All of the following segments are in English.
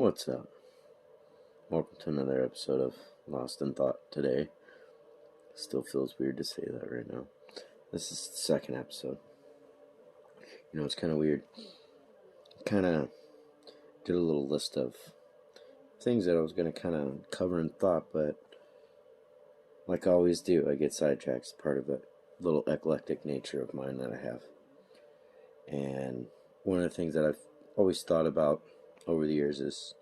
What's up? Welcome to another episode of Lost in Thought today. Still feels weird to say that right now. This is the second episode. It's kind of weird. Kind of did a little list of things that I was going to kind of cover in thought, but like I always do, I get sidetracked. It's part of the little eclectic nature of mine that I have. And one of the things that I've always thought about over the years is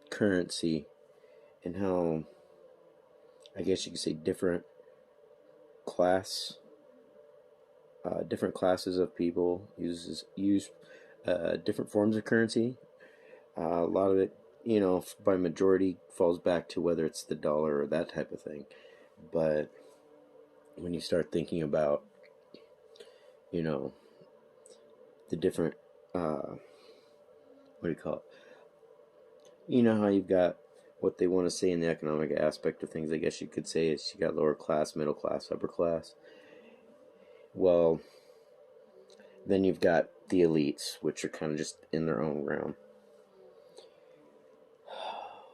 currency and how, I guess you could say, different classes of people use different forms of currency. A lot of it, by majority falls back to whether it's the dollar or that type of thing. But when you start thinking about, the different, what do you call it? You know how you've got what they want to say in the economic aspect of things, I guess you could say, is you got lower class, middle class, upper class. Well, then you've got the elites, which are kind of just in their own realm.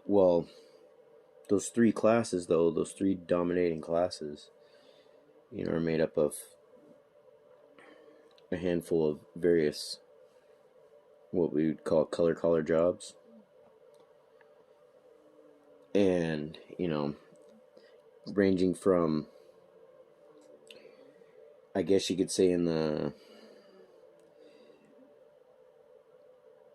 Well, those three classes, though, those three dominating classes, are made up of a handful of various, what we would call collar jobs. And, ranging from, I guess you could say, in the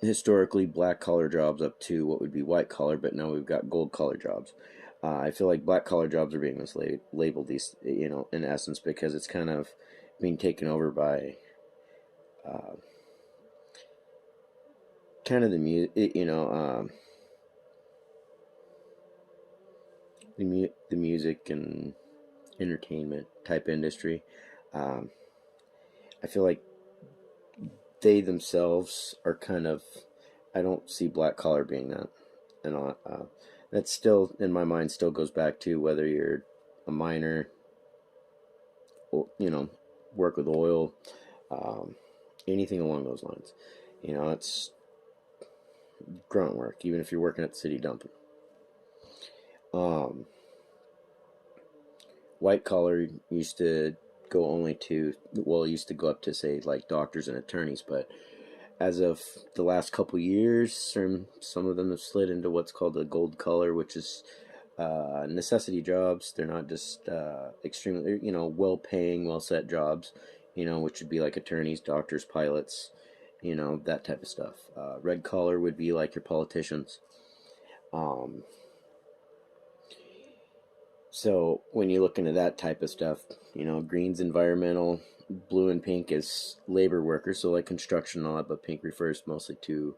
historically black collar jobs up to what would be white collar, but now we've got gold collar jobs. I feel like black collar jobs are being mislabeled these, in essence, because it's kind of being taken over by kind of the music and entertainment type industry. I feel like they themselves are kind of, I don't see black collar being that, and that still in my mind still goes back to whether you're a miner, work with oil, anything along those lines. It's grunt work, even if you're working at the city dumping. White collar used to go go up to, say, like doctors and attorneys, but as of the last couple years, some of them have slid into what's called the gold collar, which is necessity jobs. They're not just extremely, well-paying, well-set jobs, which would be like attorneys, doctors, pilots, that type of stuff. Red collar would be like your politicians. So when you look into that type of stuff, green's environmental, blue and pink is labor workers, so like construction and all that, but pink refers mostly to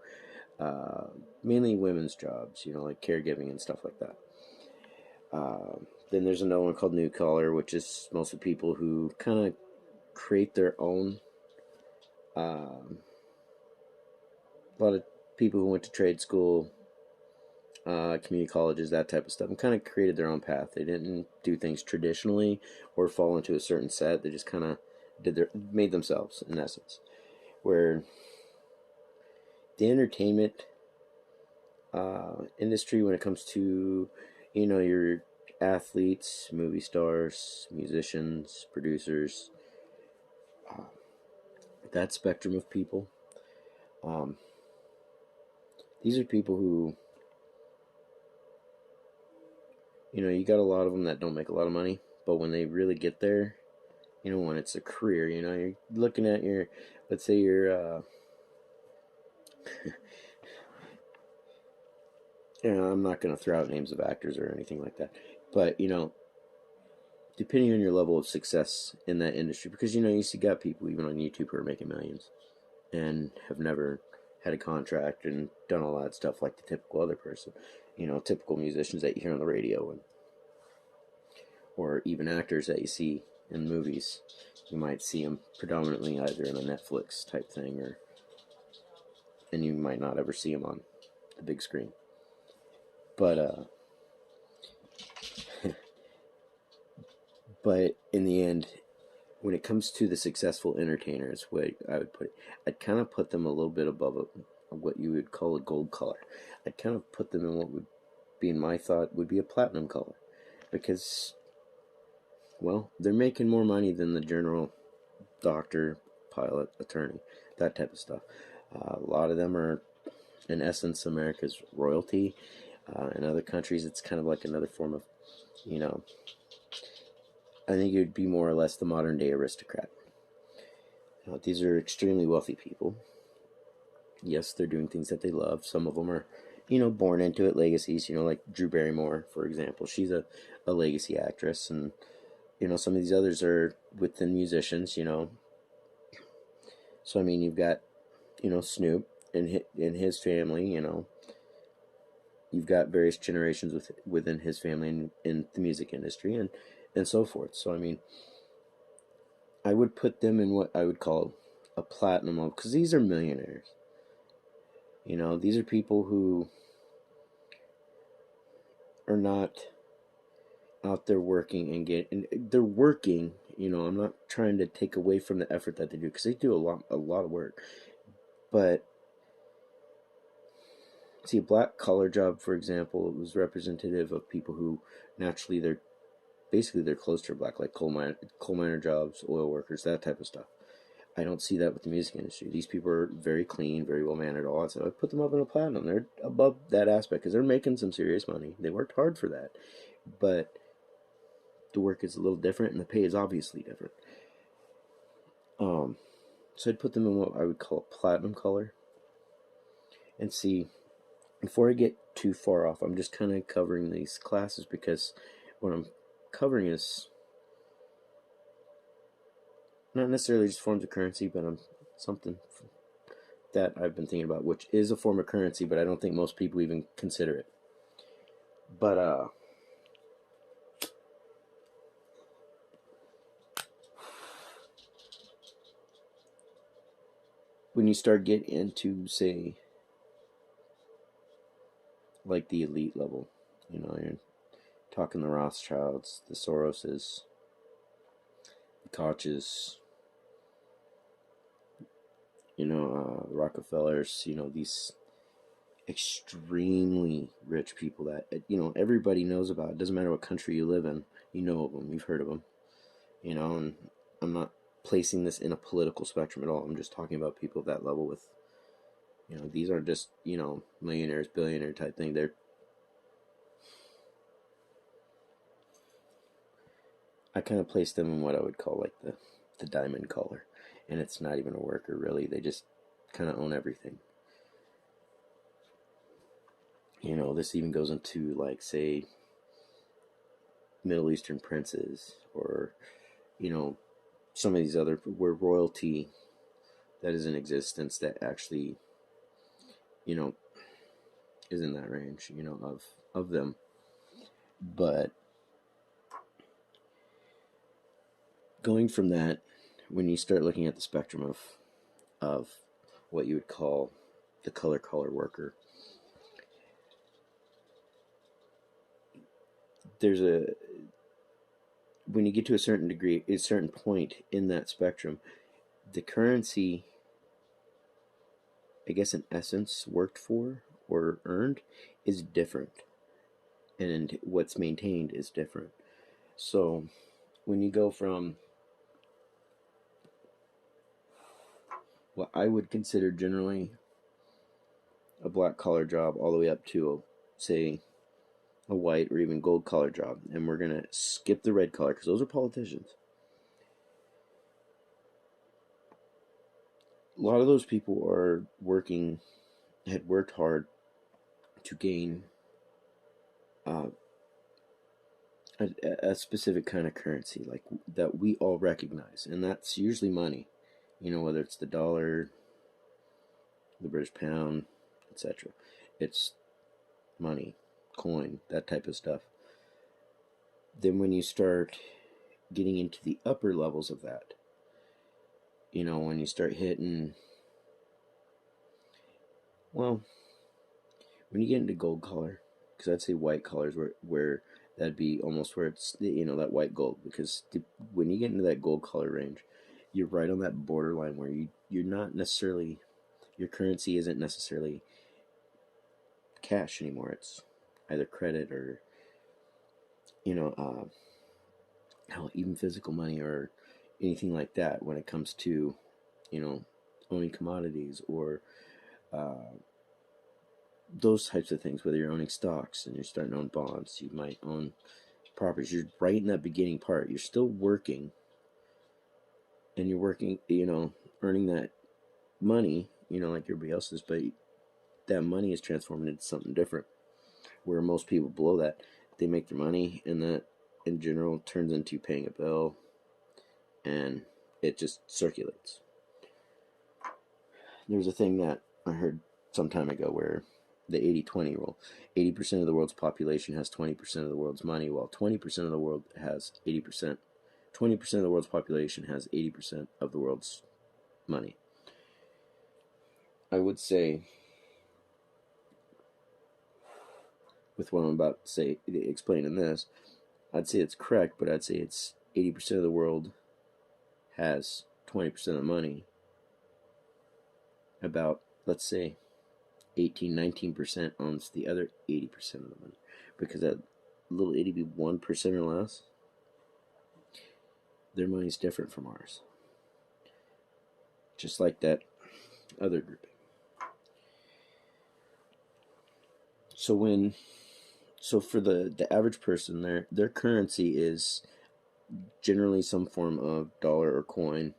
mainly women's jobs, like caregiving and stuff like that. Then there's another one called new collar, which is mostly people who kind of create their own. A lot of people who went to trade school, community colleges, that type of stuff, and kind of created their own path. They didn't do things traditionally or fall into a certain set. They just kind of made themselves, in essence. Where the entertainment industry, when it comes to, your athletes, movie stars, musicians, producers, that spectrum of people, these are people who, you got a lot of them that don't make a lot of money, but when they really get there, when it's a career, you're looking at let's say you're, I'm not going to throw out names of actors or anything like that, but, depending on your level of success in that industry, because, you see got people even on YouTube who are making millions and have never had a contract and done all that stuff like the typical other person, typical musicians that you hear on the radio or even actors that you see in movies. You might see them predominantly either in a Netflix type thing, and you might not ever see them on the big screen. But but in the end, when it comes to the successful entertainers, way I would put it, I'd kind of put them a little bit above what you would call a gold color. I'd kind of put them in what would be, in my thought, would be a platinum color, because, well, they're making more money than the general doctor, pilot, attorney, that type of stuff. A lot of them are, in essence, America's royalty. In other countries, it's kind of like another form of, you know, I think it would be more or less the modern day aristocrat. These are extremely wealthy people. Yes, they're doing things that they love. Some of them are, born into it, legacies, like Drew Barrymore, for example. She's a legacy actress. And, some of these others are within musicians, So, I mean, you've got, Snoop and his family, You've got various generations within his family in the music industry and so forth. So, I mean, I would put them in what I would call a platinum level, because these are millionaires. These are people who are not out there working and they're working. I'm not trying to take away from the effort that they do, because they do a lot of work. But see, a black collar job, for example, was representative of people who naturally they're close to black, like coal miner jobs, oil workers, that type of stuff. I don't see that with the music industry. These people are very clean, very well mannered, all that stuff. I put them up in a platinum. They're above that aspect because they're making some serious money. They worked hard for that, but the work is a little different, and the pay is obviously different. So I'd put them in what I would call a platinum color. And see, before I get too far off, I'm just kind of covering these classes because what I'm covering is not necessarily just forms of currency, but something that I've been thinking about, which is a form of currency, but I don't think most people even consider it. But when you start getting into, say, like the elite level, you're talking the Rothschilds, the Soroses, the Koches, the Rockefellers, these extremely rich people that, everybody knows about. It doesn't matter what country you live in, you know of them, you've heard of them, and I'm not placing this in a political spectrum at all. I'm just talking about people of that level with, these aren't just, millionaires, billionaire type thing. I kind of place them in what I would call like the diamond color. And it's not even a worker, really. They just kind of own everything. This even goes into, like, say, Middle Eastern princes, or, some of these other, where royalty that is in existence that actually, is in that range, of them. But going from that, when you start looking at the spectrum of what you would call the color worker, when you get to a certain degree, a certain point in that spectrum, the currency, I guess in essence, worked for or earned is different, and what's maintained is different. So when you go from what I would consider generally a black collar job all the way up to, say, a white or even gold collar job, and we're gonna skip the red collar because those are politicians. A lot of those people had worked hard to gain a specific kind of currency, like that we all recognize, and that's usually money. Whether it's the dollar, the British pound, etc. It's money, coin, that type of stuff. Then when you start getting into the upper levels of that, when you start hitting, well, when you get into gold color, because I'd say white colors where that'd be almost where it's, that white gold, because when you get into that gold color range, you're right on that borderline where you're not necessarily Your currency isn't necessarily cash anymore. It's either credit or, hell, even physical money or anything like that when it comes to, you know, owning commodities or those types of things. Whether you're owning stocks and you're starting to own bonds, you might own properties. You're right in that beginning part. You're still working, and you're working, earning that money, like everybody else is, but that money is transforming into something different. Where most people below that, they make their money, and that in general turns into paying a bill, and it just circulates. There's a thing that I heard some time ago where the 80-20 rule, 80% of the world's population has 20% of the world's money, while 20% of the world has 80%. 20% of the world's population has 80% of the world's money. I would say, with what I'm about to say, explain in this, I'd say it's correct, but I'd say it's 80% of the world has 20% of the money. About, let's say, 18-19% owns the other 80% of the money. Because that little itty bitty 1% or less, their money's different from ours. Just like that other grouping. So for the average person, their currency is generally some form of dollar or coin.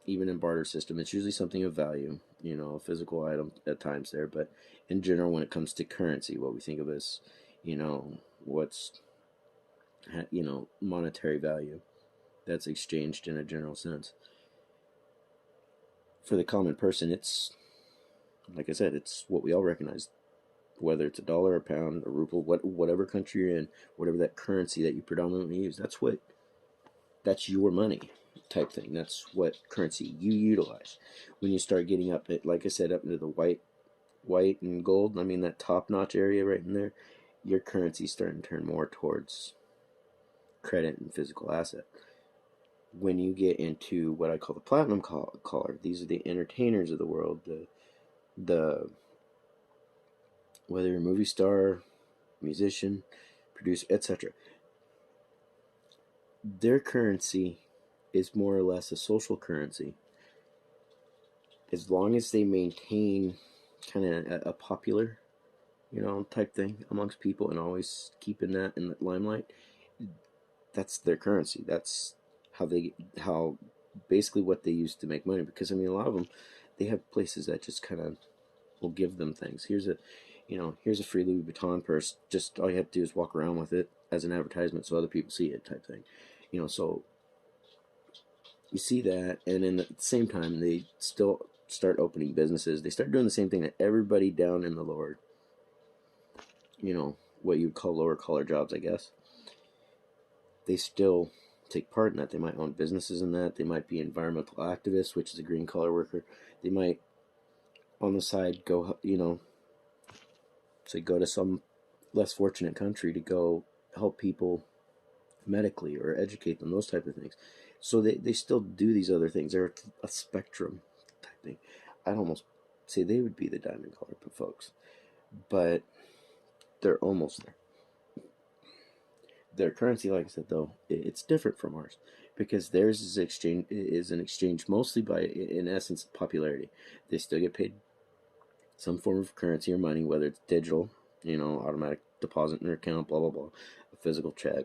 Even in barter system, it's usually something of value, a physical item at times there. But in general, when it comes to currency, what we think of as, what's, monetary value that's exchanged in a general sense. For the common person, it's, like I said, it's what we all recognize. Whether it's a dollar, a pound, a ruble, whatever country you're in, whatever that currency that you predominantly use, that's your money type thing. That's what currency you utilize. When you start getting up at, like I said, up into the white and gold, that top notch area right in there, your currency's starting to turn more towards credit and physical asset. When you get into what I call the platinum collar, these are the entertainers of the world, the whether you're a movie star, musician, producer, etc. Their currency is more or less a social currency. As long as they maintain kind of a popular, type thing amongst people and always keeping that in the limelight, that's their currency. That's how basically what they use to make money. Because a lot of them, they have places that just kind of will give them things. Here's a free Louis Vuitton purse. Just all you have to do is walk around with it as an advertisement so other people see it, type thing. So you see that, and then at the same time, they still start opening businesses. They start doing the same thing that everybody down in the lower, what you would call lower collar jobs, I guess. They still take part in that. They might own businesses in that. They might be environmental activists, which is a green collar worker. They might, on the side, go, say, go to some less fortunate country to go help people medically or educate them, those type of things. So they still do these other things. They're a spectrum type thing. I'd almost say they would be the diamond collar folks, but they're almost there. Their currency, like I said, though, it's different from ours because theirs is an exchange mostly by, in essence, popularity. They still get paid some form of currency or money, whether it's digital, automatic deposit in their account, blah blah blah, a physical check.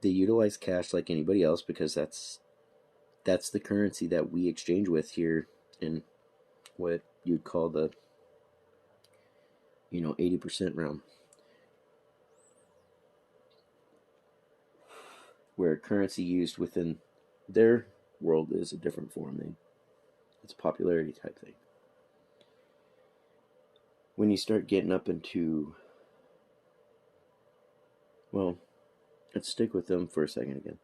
They utilize cash like anybody else because that's the currency that we exchange with here in what you'd call the 80% realm, where currency used within their world is a different form. It's a popularity type thing. When you start getting up into, well, let's stick with them for a second again.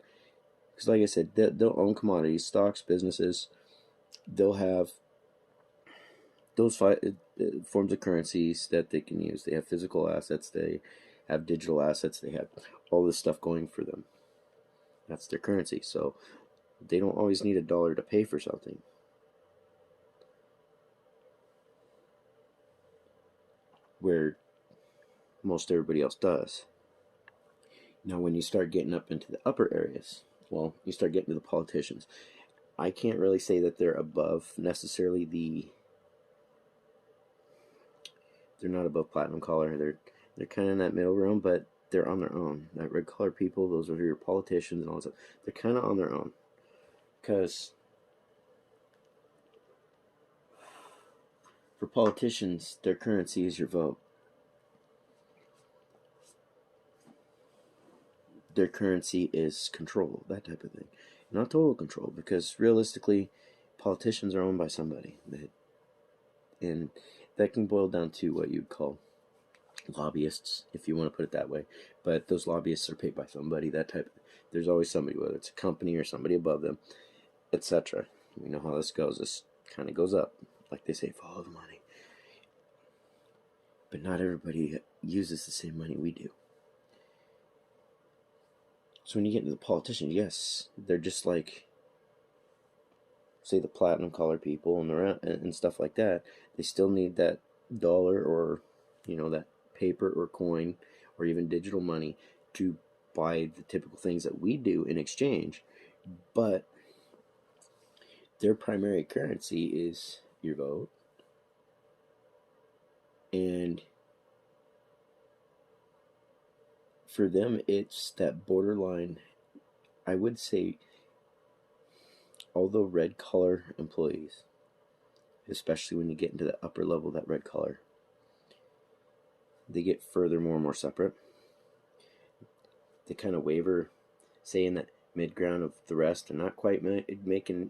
Because like I said, they'll own commodities, stocks, businesses. They'll have those forms of currencies that they can use. They have physical assets. They have digital assets. They have all this stuff going for them. That's their currency. So they don't always need a dollar to pay for something. where most everybody else does. Now, when you start getting up into the upper areas, well, you start getting to the politicians. I can't really say that they're above necessarily they're not above platinum collar. They're kind of in that middle realm, but they're on their own. That red collar people, those are your politicians and all that stuff. They're kind of on their own, because for politicians, their currency is your vote. Their currency is control, that type of thing. Not total control, because realistically, politicians are owned by somebody. And that can boil down to what you'd call lobbyists, if you want to put it that way. But those lobbyists are paid by somebody, that type. There's always somebody, whether it's a company or somebody above them, etc. We know how this goes. This kind of goes up. Like they say, follow the money. But not everybody uses the same money we do. So when you get into the politicians, yes, they're just like, say, the platinum collar people and stuff like that. They still need that dollar, or that paper or coin or even digital money to buy the typical things that we do in exchange. But their primary currency is your vote, and for them it's that borderline. I would say, although red collar employees, especially when you get into the upper level, that red collar, they get further more and more separate. They kind of waver, say, in that mid ground of the rest. They're not quite making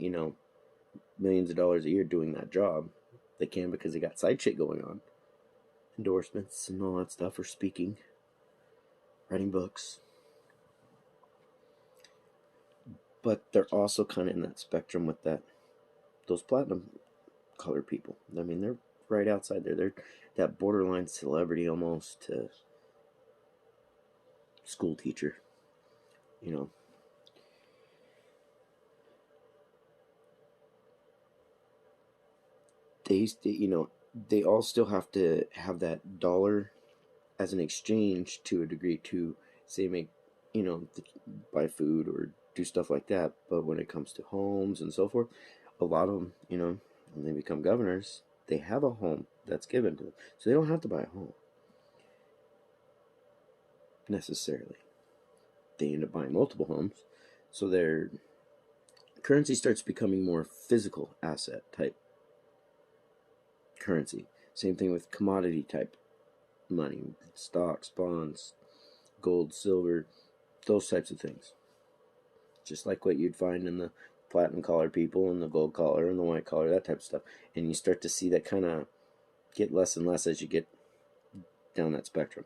millions of dollars a year doing that job. They can, because they got side shit going on, endorsements and all that stuff, or speaking, writing books. But they're also kind of in that spectrum with those platinum color people. I mean, they're right outside there. They're that borderline celebrity almost to school teacher. They all still have to have that dollar as an exchange to a degree, to say make buy food or do stuff like that. But when it comes to homes and so forth, a lot of them, when they become governors, they have a home that's given to them, so they don't have to buy a home necessarily. They end up buying multiple homes, so their currency starts becoming more physical asset type currency. Same thing with commodity type money, stocks, bonds, gold, silver, those types of things. Just like what you'd find in the platinum collar people and the gold collar and the white collar, that type of stuff. And you start to see that kind of get less and less as you get down that spectrum.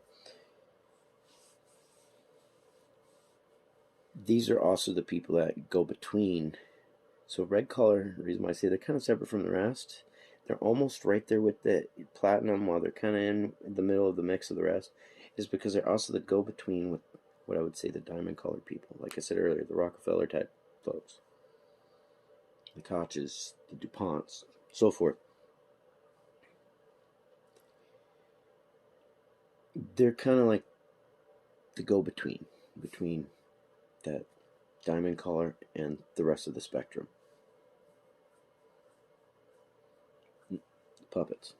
These are also the people that go between. So red collar, the reason why I say they're kind of separate from the rest, they're almost right there with the platinum, while they're kind of in the middle of the mix of the rest, is because they're also the go-between with what I would say the diamond colored people. Like I said earlier, the Rockefeller type folks, the Koches, the DuPonts, so forth. They're kind of like the go-between between that diamond collar and the rest of the spectrum. Puppets.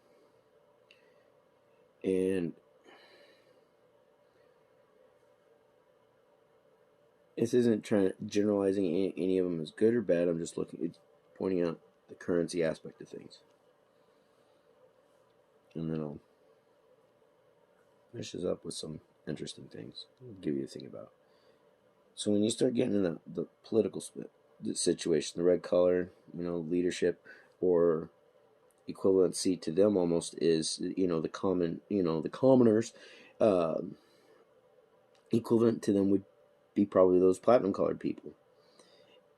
And this isn't generalizing any of them as good or bad. I'm just pointing out the currency aspect of things. And then I'll finish this up with some interesting things. I'll give you a thing about. So when you start getting in the political situation, the red color, leadership, or equivalency to them almost is, the commoners, equivalent to them would be probably those platinum colored people.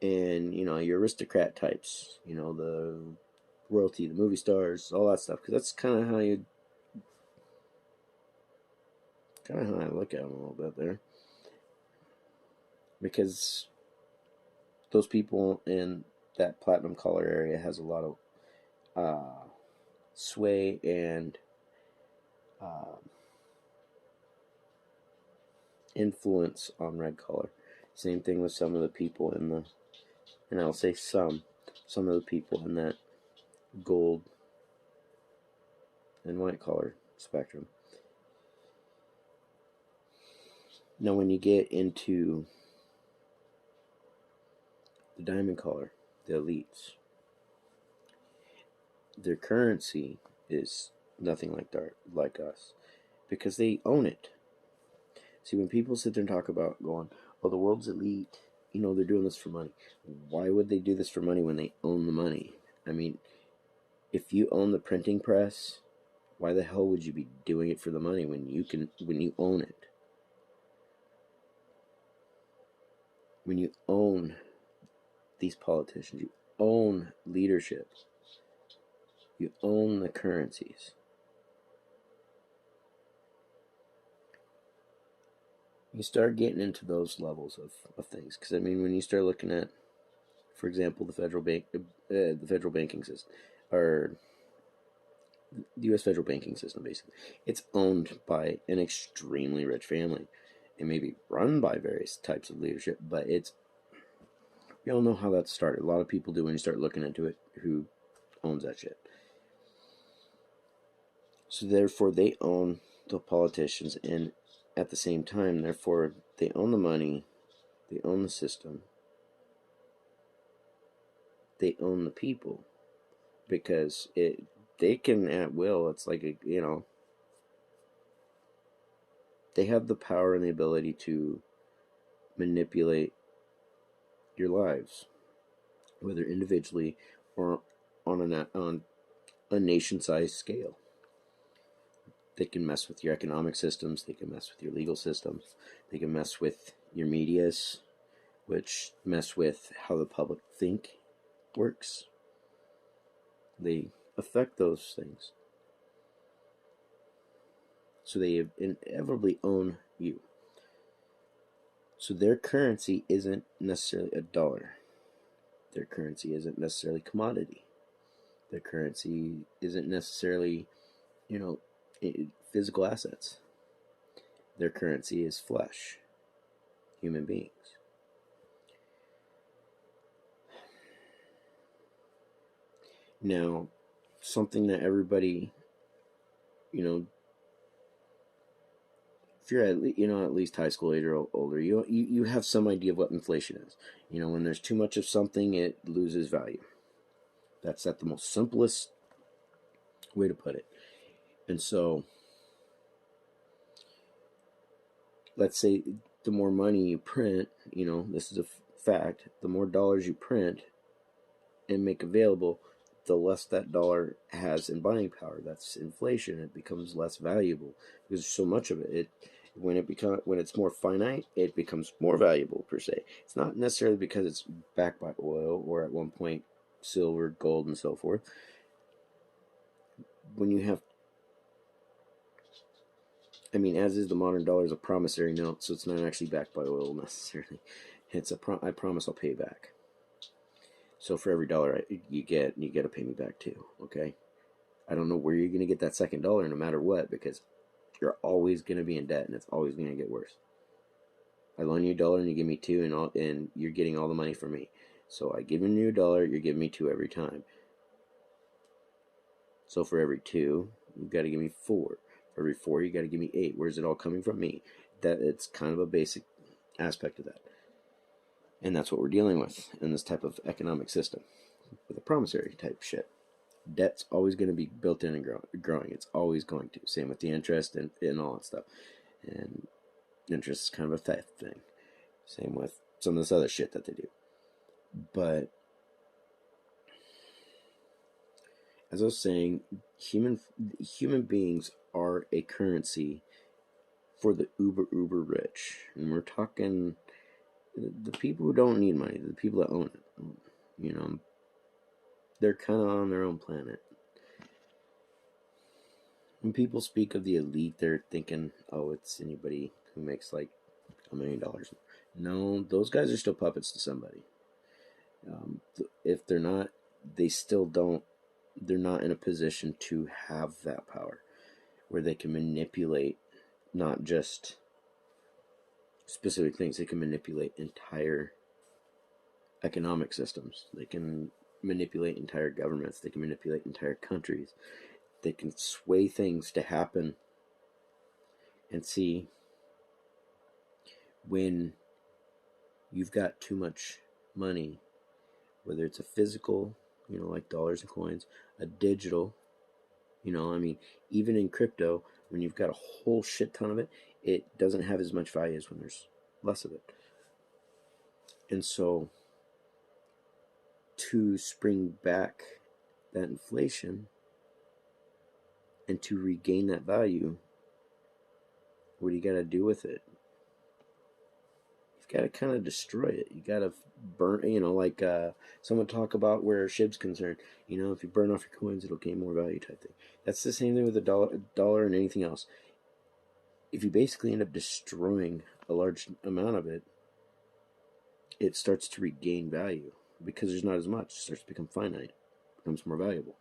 And, your aristocrat types, the royalty, the movie stars, all that stuff. Because that's kind of how I look at them a little bit there. Because those people in that platinum color area has a lot of sway and influence on red collar. Same thing with some of the people in the, and I'll say some of the people in that gold and white collar spectrum. Now, when you get into the diamond collar, the elites, their currency is nothing like us because they own it. See, when people sit there and talk about going, well, the world's elite, they're doing this for money. Why would they do this for money when they own the money? I mean, if you own the printing press, why the hell would you be doing it for the money when you own it? When you own these politicians, you own leadership, you own the currencies. You start getting into those levels of things. Because, when you start looking at, for example, the federal banking system, or the U.S. federal banking system, basically, it's owned by an extremely rich family. It may be run by various types of leadership, but we all know how that started. A lot of people do when you start looking into it who owns that shit. So therefore, they own the politicians, and at the same time, therefore, they own the money, they own the system, they own the people, because they can at will. It's like they have the power and the ability to manipulate your lives, whether individually or on a nation-sized scale. They can mess with your economic systems. They can mess with your legal systems. They can mess with your medias, which mess with how the public think works. They affect those things. So they inevitably own you. So their currency isn't necessarily a dollar. Their currency isn't necessarily commodity. Their currency isn't necessarily, physical assets. Their currency is flesh, human beings. Now, something that everybody, if you're at least high school age or older, you have some idea of what inflation is. When there's too much of something, it loses value. That's at the most simplest way to put it. And so, let's say the more money you print, this is a fact, the more dollars you print and make available, the less that dollar has in buying power. That's inflation. It becomes less valuable because there's so much of it. When it's more finite, it becomes more valuable per se. It's not necessarily because it's backed by oil or at one point silver, gold, and so forth. When you have, as is the modern dollar, is a promissory note, so it's not actually backed by oil necessarily. It's I promise I'll pay you back. So for every dollar you get to pay me back too. Okay, I don't know where you're gonna get that second dollar, no matter what, because you're always gonna be in debt, and it's always gonna get worse. I loan you $1 and you give me $2, and you're getting all the money from me. So I give you $1, you're giving me $2 every time. So for every 2, you've got to give me 4. For every 4, you got to give me 8. Where's it all coming from? Me. That it's kind of a basic aspect of that, and that's what we're dealing with in this type of economic system with a promissory type shit. Debt's always going to be built in and growing. It's always going to. Same with the interest and all that stuff. And interest is kind of a theft thing. Same with some of this other shit that they do. But as I was saying, human beings are a currency for the uber rich, and we're talking the people who don't need money, the people that own it. They're kind of on their own planet. When people speak of the elite, they're thinking, oh, it's anybody who makes like $1 million. No, those guys are still puppets to somebody. If they're not, they still don't. They're not in a position to have that power. where they can manipulate not just specific things, they can manipulate entire economic systems. They can manipulate entire governments. They can manipulate entire countries. They can sway things to happen. And see, when you've got too much money, whether it's a physical, like dollars and coins, a digital, even in crypto, when you've got a whole shit ton of it, it doesn't have as much value as when there's less of it. And so, to spring back that inflation and to regain that value, what do you got to do with it? You've got to kind of destroy it. You got to burn, like someone talk about where SHIB's concerned. If you burn off your coins, it'll gain more value type thing. That's the same thing with a dollar and anything else. If you basically end up destroying a large amount of it, it starts to regain value because there's not as much. It starts to become finite, becomes more valuable.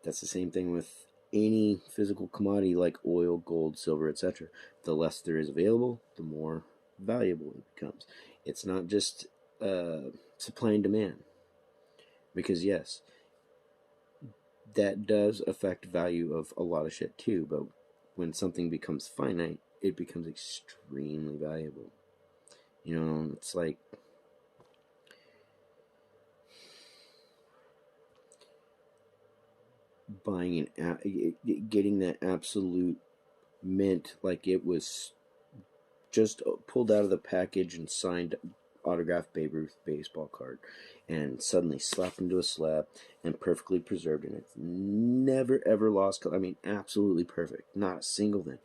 That's the same thing with any physical commodity like oil, gold, silver, etc. The less there is available, the more valuable it becomes. It's not just supply and demand, because yes, that does affect value of a lot of shit too, but when something becomes finite, it becomes extremely valuable. It's like getting that absolute mint, like it was just pulled out of the package and signed autographed Babe Ruth baseball card, and suddenly slapped into a slab and perfectly preserved, and it's never ever lost color. I mean, absolutely perfect, not a single thing,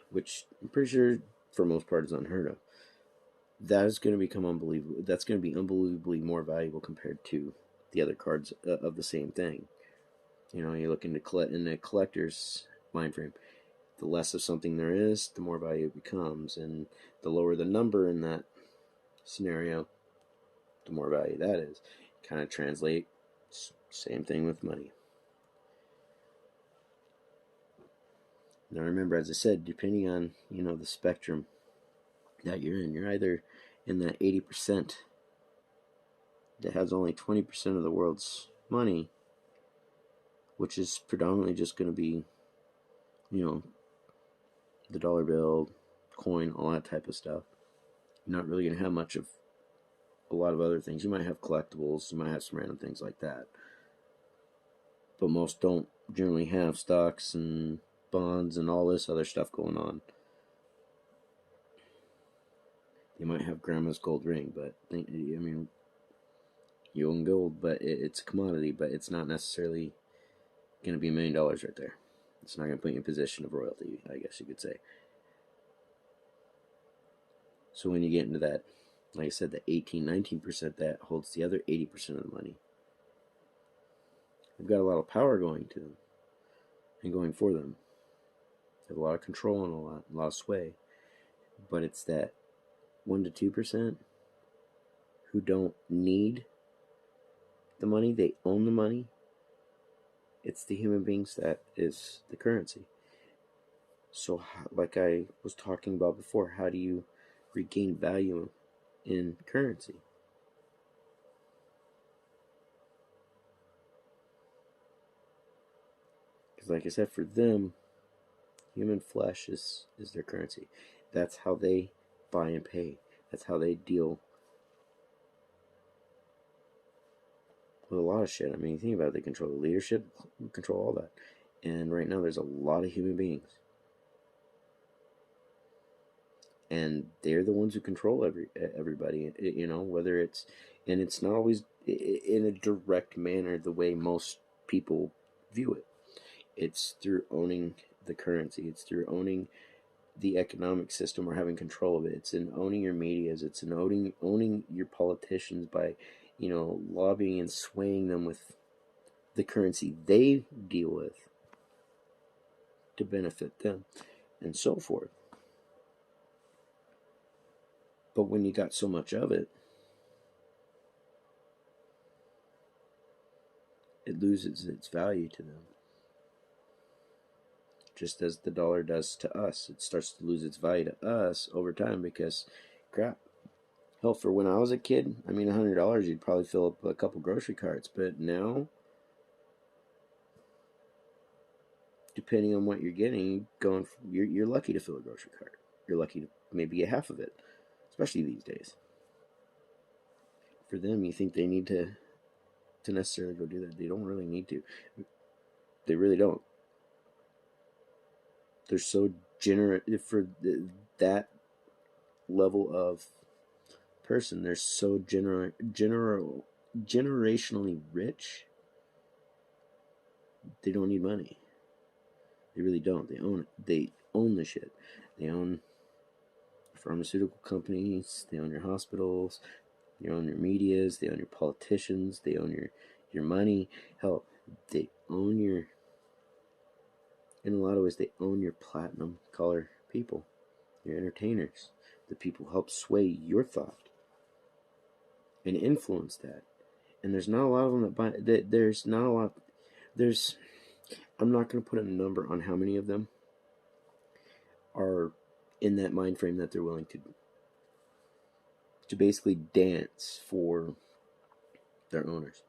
which I'm pretty sure for most part is unheard of. That is going to become unbelievable. That's going to be unbelievably more valuable compared to the other cards of the same thing. You look into in a collector's mind frame. The less of something there is, the more value it becomes, and the lower the number in that scenario, the more value that is. Kind of translate, same thing with money. Now remember, as I said, depending on the spectrum that you're either in that 80% that has only 20% of the world's money, which is predominantly just going to be the dollar bill, coin, all that type of stuff. You're not really going to have much of a lot of other things. You might have collectibles, you might have some random things like that, but most don't generally have stocks and bonds and all this other stuff going on. They might have grandma's gold ring, but you own gold, but it's a commodity, but it's not necessarily going to be $1 million right there. It's not going to put you in position of royalty, I guess you could say. So when you get into that, like I said, the 18-19% that holds the other 80% of the money, they've got a lot of power going to them and going for them. They have a lot of control and a lot of sway. But it's that 1 to 2% who don't need the money, they own the money. It's the human beings that is the currency. So like I was talking about before, how do you regain value in currency? Because like I said, for them, human flesh is their currency. That's how they buy and pay. That's how they deal with a lot of shit. I mean, think about it. They control the leadership, control all that. And right now there's a lot of human beings. And they're the ones who control everybody, whether it's, and it's not always in a direct manner the way most people view it. It's through owning the currency. It's through owning the economic system or having control of it. It's in owning your medias. It's in owning your politicians by, lobbying and swaying them with the currency they deal with to benefit them, and so forth. But when you got so much of it, it loses its value to them. just as the dollar does to us. It starts to lose its value to us over time because, crap, hell, for when I was a kid, I mean, $100, you'd probably fill up a couple grocery carts. But now, depending on what you're getting, you're lucky to fill a grocery cart. You're lucky to maybe get half of it, especially these days. For them, you think they need to necessarily go do that. They don't really need to. They really don't. They're so generous for that level of person. They're so generationally rich. They don't need money. They really don't. They own the shit. They own pharmaceutical companies. They own your hospitals. They own your medias. They own your politicians. They own your money. Hell, they own your. In a lot of ways, they own your platinum collar people, your entertainers, the people who help sway your thought and influence that. And there's not a lot of them that buy. There's not a lot. There's. I'm not going to put a number on how many of them are in that mind frame that they're willing to basically dance for their owners,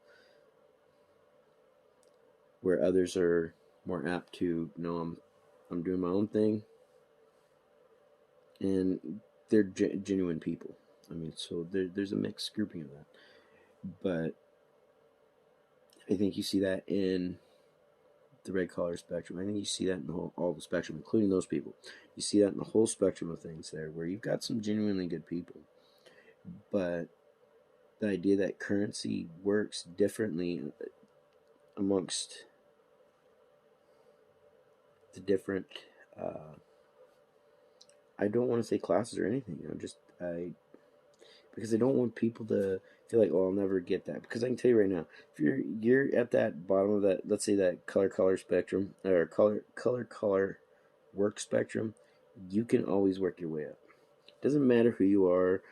where others are more apt to no, I'm doing my own thing, and they're genuine people. I mean, so there's a mixed grouping of that, but I think you see that in the red collar spectrum. I think you see that in all the spectrum, including those people. You see that in the whole spectrum of things there, where you've got some genuinely good people, but the idea that currency works differently amongst the different I don't want to say classes or anything, because I don't want people to feel like, oh, I'll never get that. Because I can tell you right now, if you're at that bottom of that, let's say that color spectrum or color work spectrum, you can always work your way up. It doesn't matter who you are,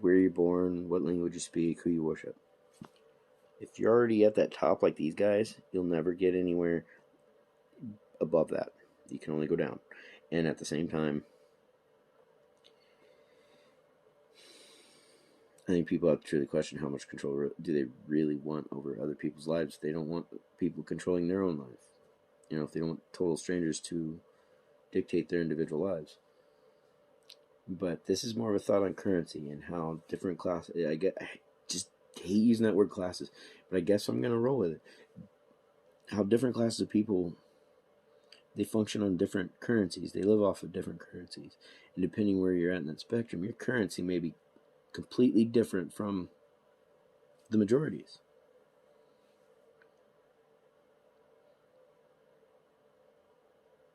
where you're born, what language you speak, who you worship. If you're already at that top like these guys, you'll never get anywhere above that. You can only go down. And at the same time, I think people have to truly question how much control do they really want over other people's lives. They don't want people controlling their own life. If they don't want total strangers to dictate their individual lives. But this is more of a thought on currency and how different classes. I just hate using that word classes, but I guess I'm gonna roll with it. How different classes of people, they function on different currencies. They live off of different currencies, and depending where you're at in that spectrum, your currency may be completely different from the majorities.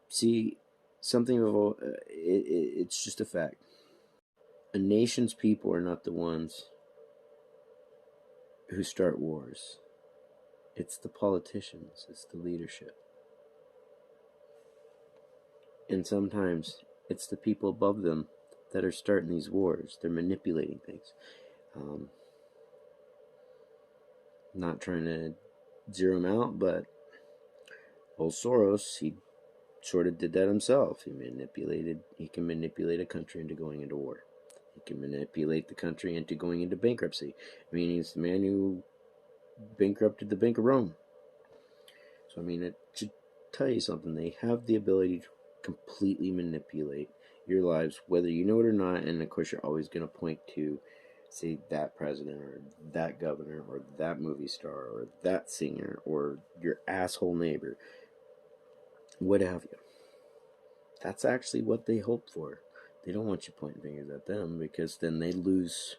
See, something of it's just a fact. A nation's people are not the ones who start wars. It's the politicians. It's the leadership. And sometimes it's the people above them that are starting these wars. They're manipulating things. Not trying to zero him out, but old Soros, he sort of did that himself. He can manipulate a country into going into war. He can manipulate the country into going into bankruptcy. I mean, he's the man who bankrupted the Bank of Rome. So, I mean, it should tell you something. They have the ability to completely manipulate your lives, whether you know it or not. And of course, you're always going to point to, say, that president or that governor or that movie star or that singer or your asshole neighbor, what have you. That's actually what they hope for. They don't want you pointing fingers at them, because then they lose.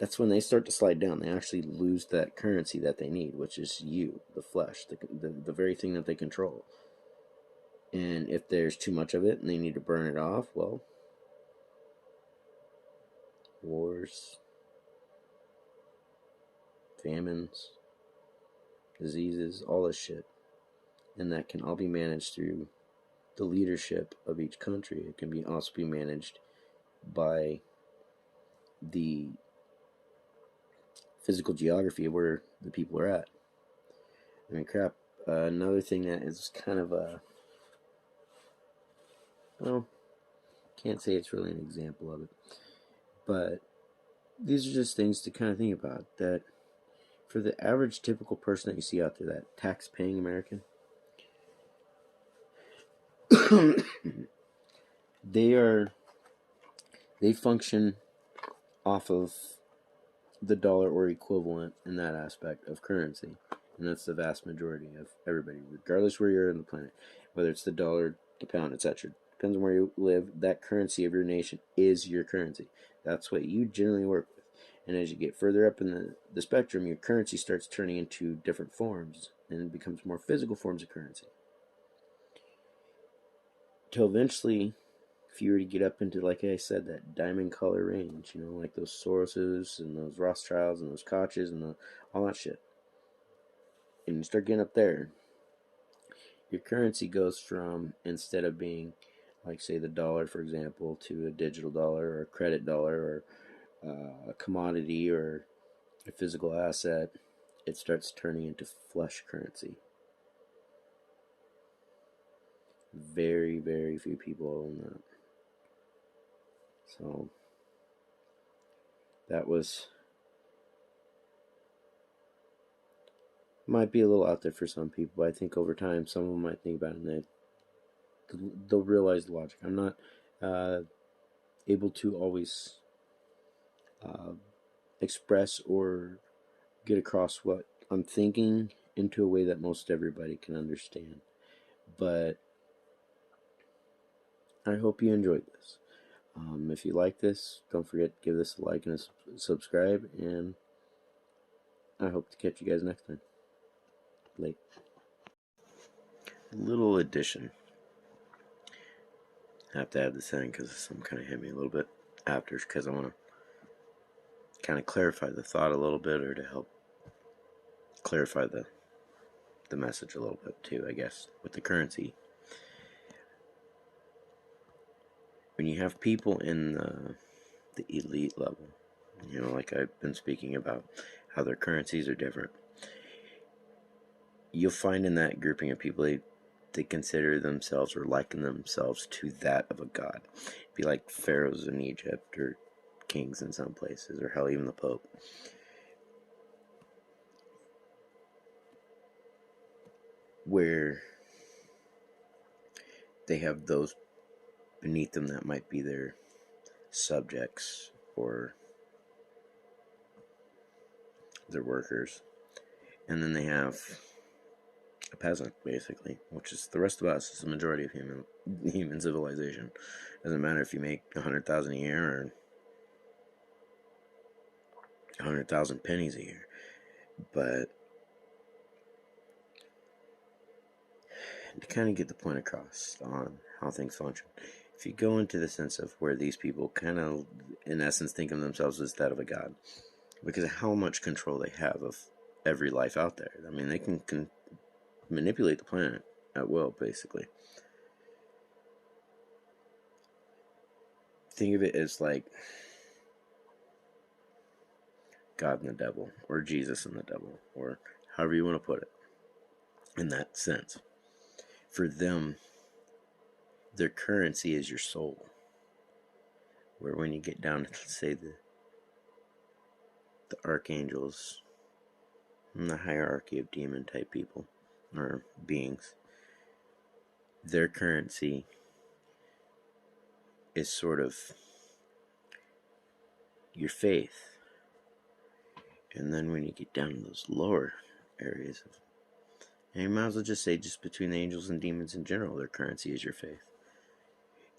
That's when they start to slide down. They actually lose that currency that they need, which is you, the flesh, the very thing that they control. And if there's too much of it and they need to burn it off, well, wars, famines, diseases, all this shit. And that can all be managed through the leadership of each country. It can also be managed by the physical geography of where the people are at. I mean, crap, Another thing that is kind of well, can't say it's really an example of it, but these are just things to kind of think about, that for the average typical person that you see out there, that tax-paying American, they function off of the dollar or equivalent in that aspect of currency. And that's the vast majority of everybody, regardless where you're on the planet, whether it's the dollar, the pound, etc. Depends on where you live. That currency of your nation is your currency. That's what you generally work with. And as you get further up in the spectrum, your currency starts turning into different forms and it becomes more physical forms of currency. Till eventually, if you were to get up into, like I said, that diamond color range, like those Soroses and those Rothschilds and those Koches and all that shit, and you start getting up there, your currency goes from, instead of being, like, say, the dollar, for example, to a digital dollar or a credit dollar or a commodity or a physical asset, it starts turning into flesh currency. Very, very few people own that. So that might be a little out there for some people, but I think over time some of them might think about it and they'll realize the logic. I'm not able to always express or get across what I'm thinking into a way that most everybody can understand. But I hope you enjoyed this. If you like this, don't forget to give this a like and a subscribe, and I hope to catch you guys next time. Late. Little addition. I have to add this in because something kind of hit me a little bit after, because I want to kind of clarify the thought a little bit, or to help clarify the message a little bit too, I guess, with the currency. When you have people in the elite level, like I've been speaking about, how their currencies are different, you'll find in that grouping of people, they consider themselves or liken themselves to that of a god. It'd be like pharaohs in Egypt, or kings in some places, or hell, even the Pope. Where they have those beneath them that might be their subjects or their workers. And then they have a peasant, basically, which is the rest of us. It's the majority of human civilization. Doesn't matter if you make 100,000 a year or 100,000 pennies a year. But to kind of get the point across on how things function, if you go into the sense of where these people kind of, in essence, think of themselves as that of a god, because of how much control they have of every life out there. I mean, they can manipulate the planet at will, basically. Think of it as like God and the devil, or Jesus and the devil, or however you want to put it, in that sense. For them, their currency is your soul. Where when you get down to, say, the archangels and the hierarchy of demon type people or beings, their currency is sort of your faith. And then when you get down to those lower areas of, and you might as well just say, just between the angels and demons in general, their currency is your faith.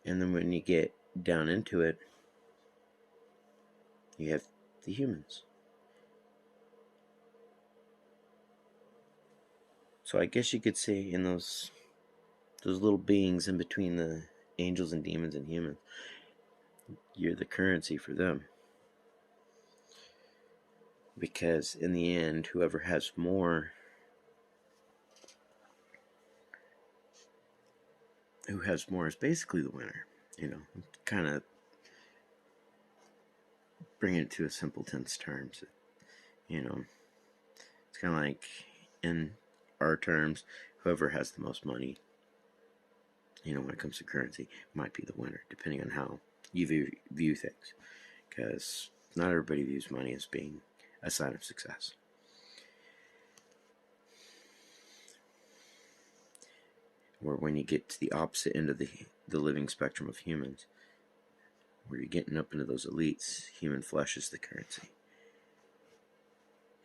And then when you get down into it, you have the humans. So I guess you could say, in those little beings in between the angels and demons and humans, you're the currency for them. Because in the end, whoever has more, is basically the winner. Kind of bring it to a simpleton's terms. It's kind of like in our terms, whoever has the most money, when it comes to currency, might be the winner, depending on how you view things. Because not everybody views money as being a sign of success. Or when you get to the opposite end of the living spectrum of humans, where you're getting up into those elites, human flesh is the currency.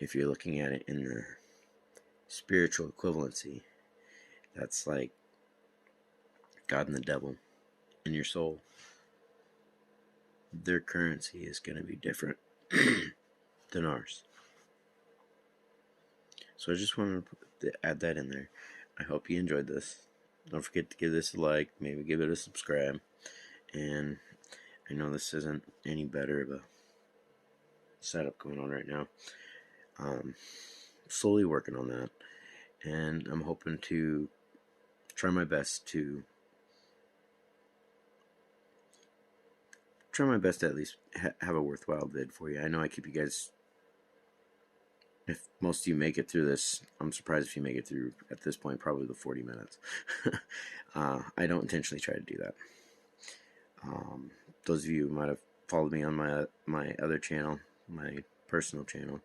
If you're looking at it in the spiritual equivalency, that's like God and the devil in your soul. Their currency is going to be different than ours. So I just wanted to add that in there. I hope you enjoyed this. Don't forget to give this a like, maybe give it a subscribe. And I know this isn't any better of a setup going on right now. Slowly working on that. And I'm hoping to try my best to at least have a worthwhile vid for you. I know I keep you guys, if most of you make it through this, I'm surprised if you make it through at this point, probably the 40 minutes. I don't intentionally try to do that. Those of you who might have followed me on my other channel, my personal channel,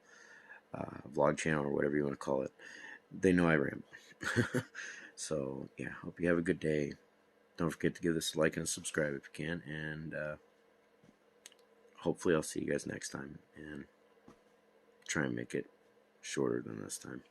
vlog channel, or whatever you want to call it, they know I ramble. So yeah, hope you have a good day. Don't forget to give this a like and a subscribe if you can, and hopefully I'll see you guys next time, and try and make it shorter than this time.